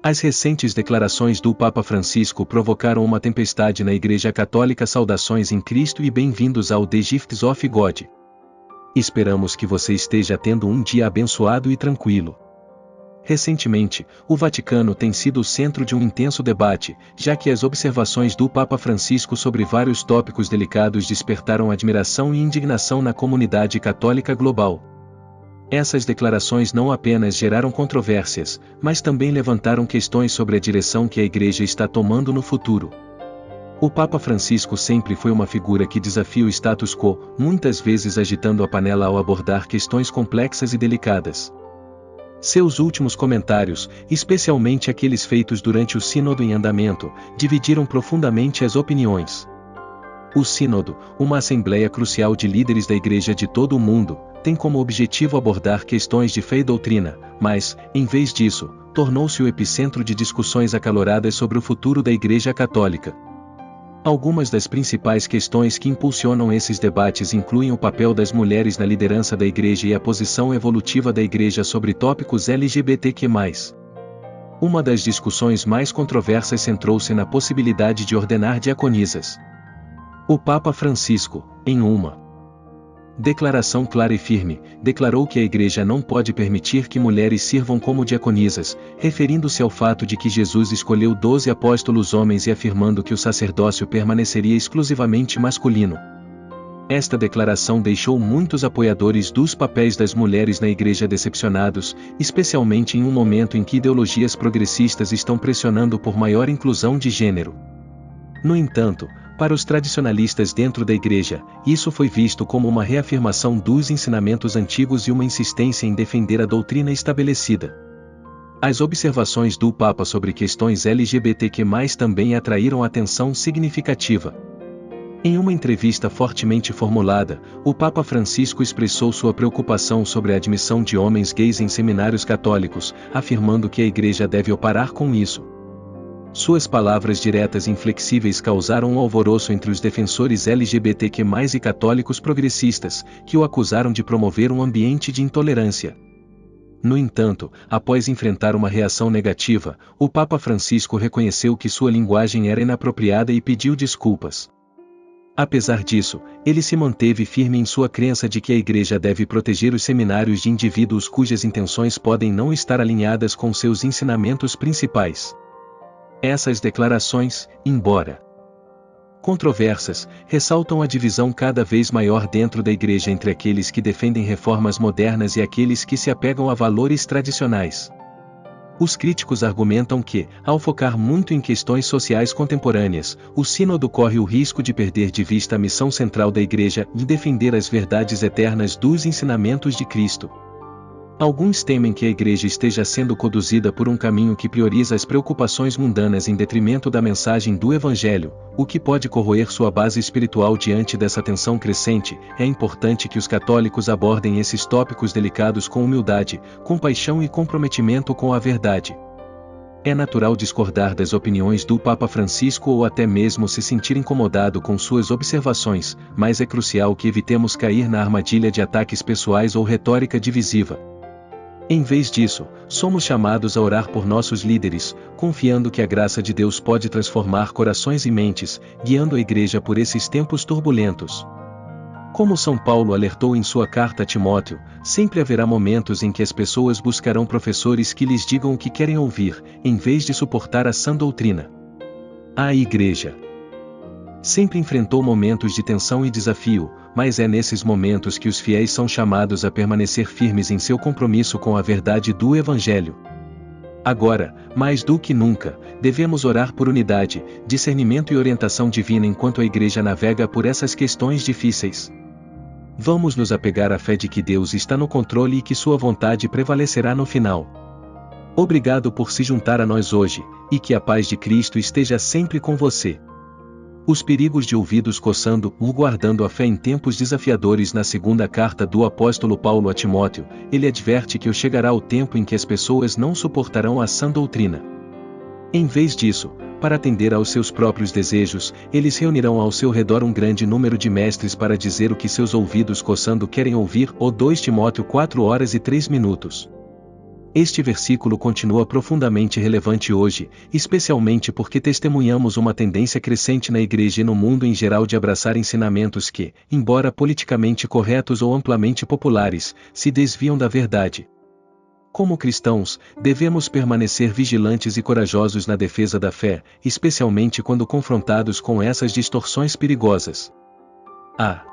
As recentes declarações do Papa Francisco provocaram uma tempestade na Igreja Católica. Saudações em Cristo e bem-vindos ao The Gifts of God. Esperamos que você esteja tendo um dia abençoado e tranquilo. Recentemente, o Vaticano tem sido o centro de um intenso debate, já que as observações do Papa Francisco sobre vários tópicos delicados despertaram admiração e indignação na comunidade católica global. Essas declarações não apenas geraram controvérsias, mas também levantaram questões sobre a direção que a Igreja está tomando no futuro. O Papa Francisco sempre foi uma figura que desafia o status quo, muitas vezes agitando a panela ao abordar questões complexas e delicadas. Seus últimos comentários, especialmente aqueles feitos durante o Sínodo em andamento, dividiram profundamente as opiniões. O Sínodo, uma assembleia crucial de líderes da Igreja de todo o mundo, tem como objetivo abordar questões de fé e doutrina, mas, em vez disso, tornou-se o epicentro de discussões acaloradas sobre o futuro da Igreja Católica. Algumas das principais questões que impulsionam esses debates incluem o papel das mulheres na liderança da Igreja e a posição evolutiva da Igreja sobre tópicos LGBTQ+. Uma das discussões mais controversas centrou-se na possibilidade de ordenar diaconisas. O Papa Francisco, em uma declaração clara e firme, declarou que a Igreja não pode permitir que mulheres sirvam como diaconisas, referindo-se ao fato de que Jesus escolheu 12 apóstolos homens e afirmando que o sacerdócio permaneceria exclusivamente masculino. Esta declaração deixou muitos apoiadores dos papéis das mulheres na Igreja decepcionados, especialmente em um momento em que ideologias progressistas estão pressionando por maior inclusão de gênero. No entanto, para os tradicionalistas dentro da Igreja, isso foi visto como uma reafirmação dos ensinamentos antigos e uma insistência em defender a doutrina estabelecida. As observações do Papa sobre questões LGBTQ+, também atraíram atenção significativa. Em uma entrevista fortemente formulada, o Papa Francisco expressou sua preocupação sobre a admissão de homens gays em seminários católicos, afirmando que a Igreja deve parar com isso. Suas palavras diretas e inflexíveis causaram um alvoroço entre os defensores LGBTQ+, e católicos progressistas, que o acusaram de promover um ambiente de intolerância. No entanto, após enfrentar uma reação negativa, o Papa Francisco reconheceu que sua linguagem era inapropriada e pediu desculpas. Apesar disso, ele se manteve firme em sua crença de que a Igreja deve proteger os seminários de indivíduos cujas intenções podem não estar alinhadas com seus ensinamentos principais. Essas declarações, embora controversas, ressaltam a divisão cada vez maior dentro da Igreja entre aqueles que defendem reformas modernas e aqueles que se apegam a valores tradicionais. Os críticos argumentam que, ao focar muito em questões sociais contemporâneas, o Sínodo corre o risco de perder de vista a missão central da Igreja de defender as verdades eternas dos ensinamentos de Cristo. Alguns temem que a Igreja esteja sendo conduzida por um caminho que prioriza as preocupações mundanas em detrimento da mensagem do Evangelho, o que pode corroer sua base espiritual. Diante dessa tensão crescente, é importante que os católicos abordem esses tópicos delicados com humildade, compaixão e comprometimento com a verdade. É natural discordar das opiniões do Papa Francisco ou até mesmo se sentir incomodado com suas observações, mas é crucial que evitemos cair na armadilha de ataques pessoais ou retórica divisiva. Em vez disso, somos chamados a orar por nossos líderes, confiando que a graça de Deus pode transformar corações e mentes, guiando a Igreja por esses tempos turbulentos. Como São Paulo alertou em sua carta a Timóteo, sempre haverá momentos em que as pessoas buscarão professores que lhes digam o que querem ouvir, em vez de suportar a sã doutrina. A Igreja sempre enfrentou momentos de tensão e desafio, mas é nesses momentos que os fiéis são chamados a permanecer firmes em seu compromisso com a verdade do Evangelho. Agora, mais do que nunca, devemos orar por unidade, discernimento e orientação divina enquanto a Igreja navega por essas questões difíceis. Vamos nos apegar à fé de que Deus está no controle e que sua vontade prevalecerá no final. Obrigado por se juntar a nós hoje, e que a paz de Cristo esteja sempre com você. Os perigos de ouvidos coçando, guardando a fé em tempos desafiadores. Na segunda carta do apóstolo Paulo a Timóteo, ele adverte que chegará o tempo em que as pessoas não suportarão a sã doutrina. Em vez disso, para atender aos seus próprios desejos, eles reunirão ao seu redor um grande número de mestres para dizer o que seus ouvidos coçando querem ouvir. 2 Timóteo 4 horas e 3 minutos. Este versículo continua profundamente relevante hoje, especialmente porque testemunhamos uma tendência crescente na igreja e no mundo em geral de abraçar ensinamentos que, embora politicamente corretos ou amplamente populares, se desviam da verdade. Como cristãos, devemos permanecer vigilantes e corajosos na defesa da fé, especialmente quando confrontados com essas distorções perigosas. A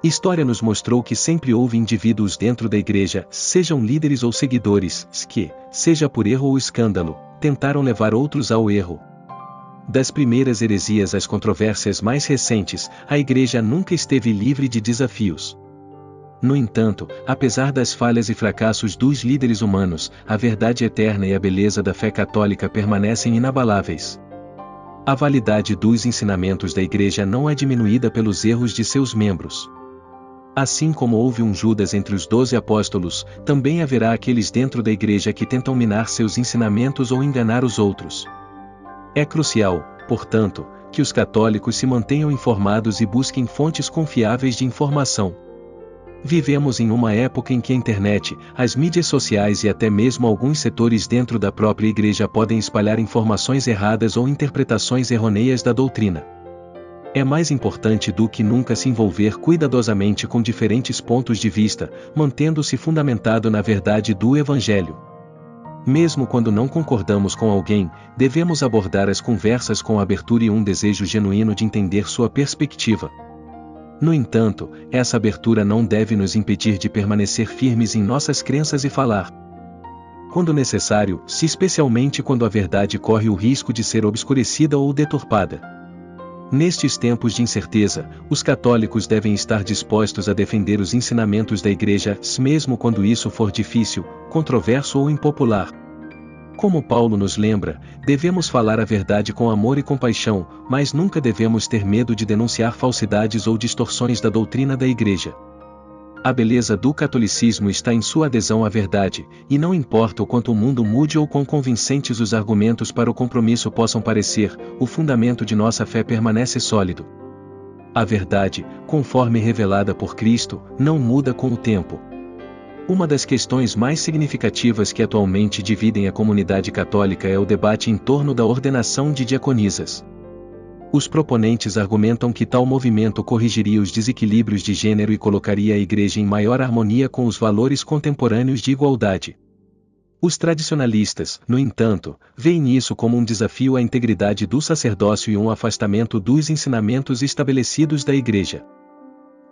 história nos mostrou que sempre houve indivíduos dentro da igreja, sejam líderes ou seguidores, que, seja por erro ou escândalo, tentaram levar outros ao erro. Das primeiras heresias às controvérsias mais recentes, a igreja nunca esteve livre de desafios. No entanto, apesar das falhas e fracassos dos líderes humanos, a verdade eterna e a beleza da fé católica permanecem inabaláveis. A validade dos ensinamentos da igreja não é diminuída pelos erros de seus membros. Assim como houve um Judas entre os 12 apóstolos, também haverá aqueles dentro da igreja que tentam minar seus ensinamentos ou enganar os outros. É crucial, portanto, que os católicos se mantenham informados e busquem fontes confiáveis de informação. Vivemos em uma época em que a internet, as mídias sociais e até mesmo alguns setores dentro da própria igreja podem espalhar informações erradas ou interpretações errôneas da doutrina. É mais importante do que nunca se envolver cuidadosamente com diferentes pontos de vista, mantendo-se fundamentado na verdade do Evangelho. Mesmo quando não concordamos com alguém, devemos abordar as conversas com abertura e um desejo genuíno de entender sua perspectiva. No entanto, essa abertura não deve nos impedir de permanecer firmes em nossas crenças e falar, quando necessário, especialmente quando a verdade corre o risco de ser obscurecida ou deturpada. Nestes tempos de incerteza, os católicos devem estar dispostos a defender os ensinamentos da igreja, mesmo quando isso for difícil, controverso ou impopular. Como Paulo nos lembra, devemos falar a verdade com amor e compaixão, mas nunca devemos ter medo de denunciar falsidades ou distorções da doutrina da igreja. A beleza do catolicismo está em sua adesão à verdade, e não importa o quanto o mundo mude ou quão convincentes os argumentos para o compromisso possam parecer, o fundamento de nossa fé permanece sólido. A verdade, conforme revelada por Cristo, não muda com o tempo. Uma das questões mais significativas que atualmente dividem a comunidade católica é o debate em torno da ordenação de diaconisas. Os proponentes argumentam que tal movimento corrigiria os desequilíbrios de gênero e colocaria a igreja em maior harmonia com os valores contemporâneos de igualdade. Os tradicionalistas, no entanto, veem nisso como um desafio à integridade do sacerdócio e um afastamento dos ensinamentos estabelecidos da igreja.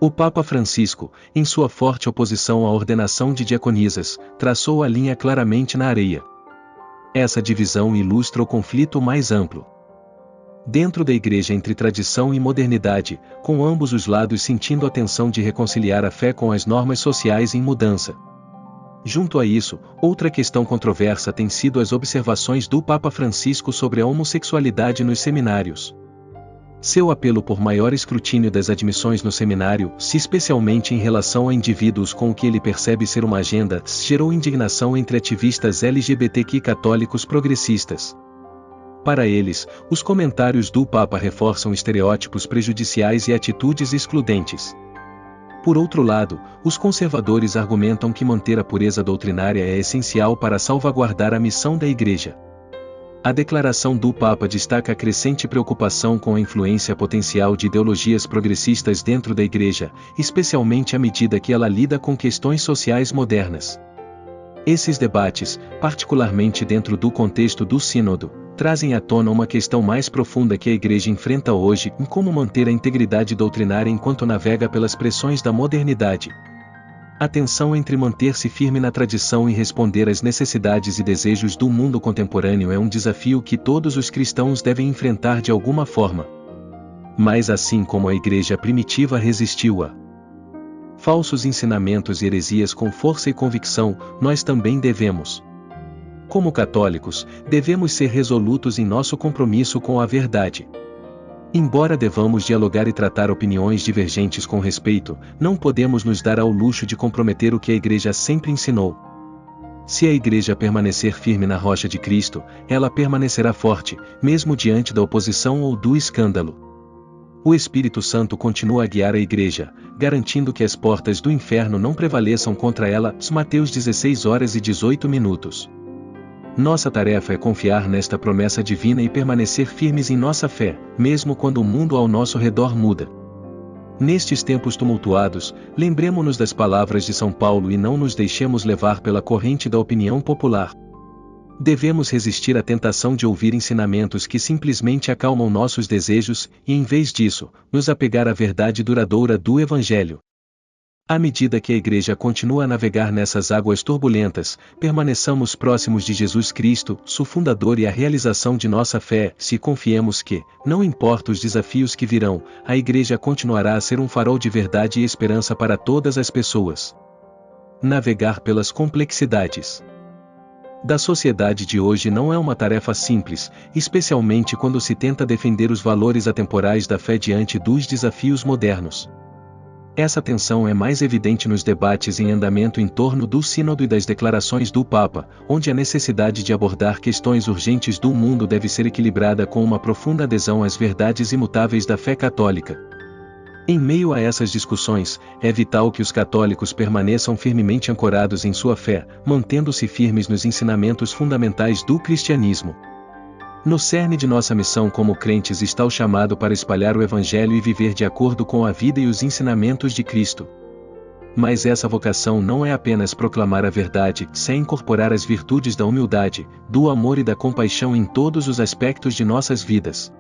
O Papa Francisco, em sua forte oposição à ordenação de diaconisas, traçou a linha claramente na areia. Essa divisão ilustra o conflito mais amplo dentro da igreja entre tradição e modernidade, com ambos os lados sentindo a tensão de reconciliar a fé com as normas sociais em mudança. Junto a isso, outra questão controversa tem sido as observações do Papa Francisco sobre a homossexualidade nos seminários. Seu apelo por maior escrutínio das admissões no seminário, especialmente em relação a indivíduos com o que ele percebe ser uma agenda, gerou indignação entre ativistas LGBTQ católicos progressistas. Para eles, os comentários do Papa reforçam estereótipos prejudiciais e atitudes excludentes. Por outro lado, os conservadores argumentam que manter a pureza doutrinária é essencial para salvaguardar a missão da Igreja. A declaração do Papa destaca a crescente preocupação com a influência potencial de ideologias progressistas dentro da Igreja, especialmente à medida que ela lida com questões sociais modernas. Esses debates, particularmente dentro do contexto do Sínodo, trazem à tona uma questão mais profunda que a Igreja enfrenta hoje, em como manter a integridade doutrinária enquanto navega pelas pressões da modernidade. A tensão entre manter-se firme na tradição e responder às necessidades e desejos do mundo contemporâneo é um desafio que todos os cristãos devem enfrentar de alguma forma. Mas assim como a Igreja primitiva resistiu a falsos ensinamentos e heresias com força e convicção, nós também devemos. Como católicos, devemos ser resolutos em nosso compromisso com a verdade. Embora devamos dialogar e tratar opiniões divergentes com respeito, não podemos nos dar ao luxo de comprometer o que a Igreja sempre ensinou. Se a Igreja permanecer firme na rocha de Cristo, ela permanecerá forte, mesmo diante da oposição ou do escândalo. O Espírito Santo continua a guiar a Igreja, garantindo que as portas do inferno não prevaleçam contra ela. Mateus 16h18. Nossa tarefa é confiar nesta promessa divina e permanecer firmes em nossa fé, mesmo quando o mundo ao nosso redor muda. Nestes tempos tumultuados, lembremo-nos das palavras de São Paulo e não nos deixemos levar pela corrente da opinião popular. Devemos resistir à tentação de ouvir ensinamentos que simplesmente acalmam nossos desejos e, em vez disso, nos apegar à verdade duradoura do Evangelho. À medida que a Igreja continua a navegar nessas águas turbulentas, permaneçamos próximos de Jesus Cristo, seu fundador e a realização de nossa fé, se confiemos que, não importa os desafios que virão, a Igreja continuará a ser um farol de verdade e esperança para todas as pessoas. Navegar pelas complexidades da sociedade de hoje não é uma tarefa simples, especialmente quando se tenta defender os valores atemporais da fé diante dos desafios modernos. Essa tensão é mais evidente nos debates em andamento em torno do Sínodo e das declarações do Papa, onde a necessidade de abordar questões urgentes do mundo deve ser equilibrada com uma profunda adesão às verdades imutáveis da fé católica. Em meio a essas discussões, é vital que os católicos permaneçam firmemente ancorados em sua fé, mantendo-se firmes nos ensinamentos fundamentais do cristianismo. No cerne de nossa missão como crentes está o chamado para espalhar o Evangelho e viver de acordo com a vida e os ensinamentos de Cristo. Mas essa vocação não é apenas proclamar a verdade, sem incorporar as virtudes da humildade, do amor e da compaixão em todos os aspectos de nossas vidas.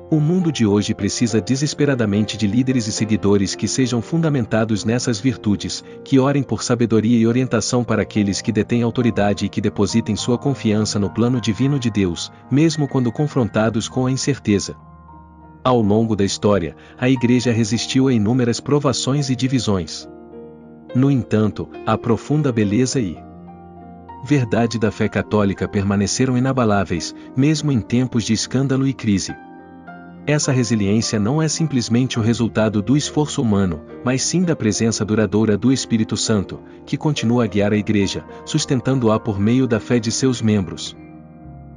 O mundo de hoje precisa desesperadamente de líderes e seguidores que sejam fundamentados nessas virtudes, que orem por sabedoria e orientação para aqueles que detêm autoridade e que depositem sua confiança no plano divino de Deus, mesmo quando confrontados com a incerteza. Ao longo da história, a Igreja resistiu a inúmeras provações e divisões. No entanto, a profunda beleza e verdade da fé católica permaneceram inabaláveis, mesmo em tempos de escândalo e crise. Essa resiliência não é simplesmente o resultado do esforço humano, mas sim da presença duradoura do Espírito Santo, que continua a guiar a Igreja, sustentando-a por meio da fé de seus membros.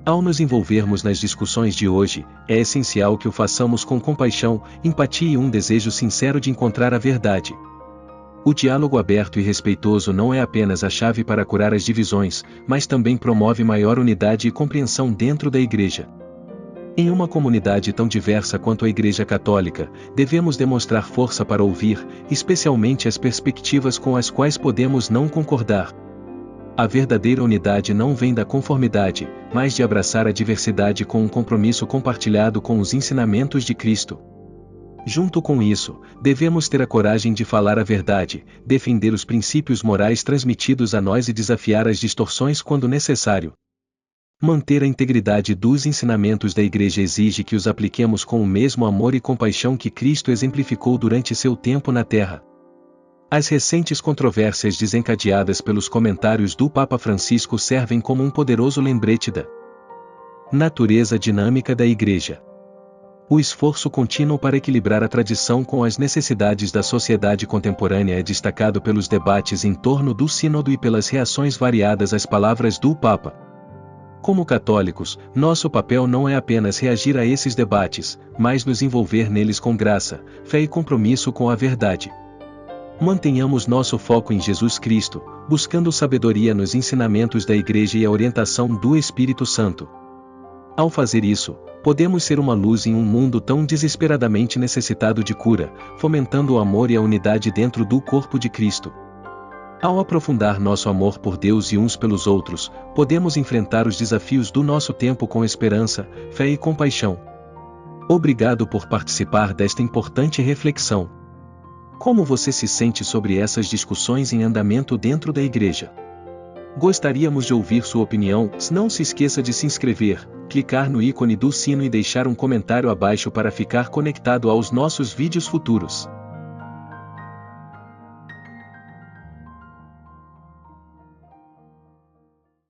Ao nos envolvermos nas discussões de hoje, é essencial que o façamos com compaixão, empatia e um desejo sincero de encontrar a verdade. O diálogo aberto e respeitoso não é apenas a chave para curar as divisões, mas também promove maior unidade e compreensão dentro da Igreja. Em uma comunidade tão diversa quanto a Igreja Católica, devemos demonstrar força para ouvir, especialmente as perspectivas com as quais podemos não concordar. A verdadeira unidade não vem da conformidade, mas de abraçar a diversidade com um compromisso compartilhado com os ensinamentos de Cristo. Junto com isso, devemos ter a coragem de falar a verdade, defender os princípios morais transmitidos a nós e desafiar as distorções quando necessário. Manter a integridade dos ensinamentos da Igreja exige que os apliquemos com o mesmo amor e compaixão que Cristo exemplificou durante seu tempo na Terra. As recentes controvérsias desencadeadas pelos comentários do Papa Francisco servem como um poderoso lembrete da natureza dinâmica da Igreja. O esforço contínuo para equilibrar a tradição com as necessidades da sociedade contemporânea é destacado pelos debates em torno do Sínodo e pelas reações variadas às palavras do Papa. Como católicos, nosso papel não é apenas reagir a esses debates, mas nos envolver neles com graça, fé e compromisso com a verdade. Mantenhamos nosso foco em Jesus Cristo, buscando sabedoria nos ensinamentos da Igreja e a orientação do Espírito Santo. Ao fazer isso, podemos ser uma luz em um mundo tão desesperadamente necessitado de cura, fomentando o amor e a unidade dentro do corpo de Cristo. Ao aprofundar nosso amor por Deus e uns pelos outros, podemos enfrentar os desafios do nosso tempo com esperança, fé e compaixão. Obrigado por participar desta importante reflexão. Como você se sente sobre essas discussões em andamento dentro da Igreja? Gostaríamos de ouvir sua opinião. Não se esqueça de se inscrever, clicar no ícone do sino e deixar um comentário abaixo para ficar conectado aos nossos vídeos futuros.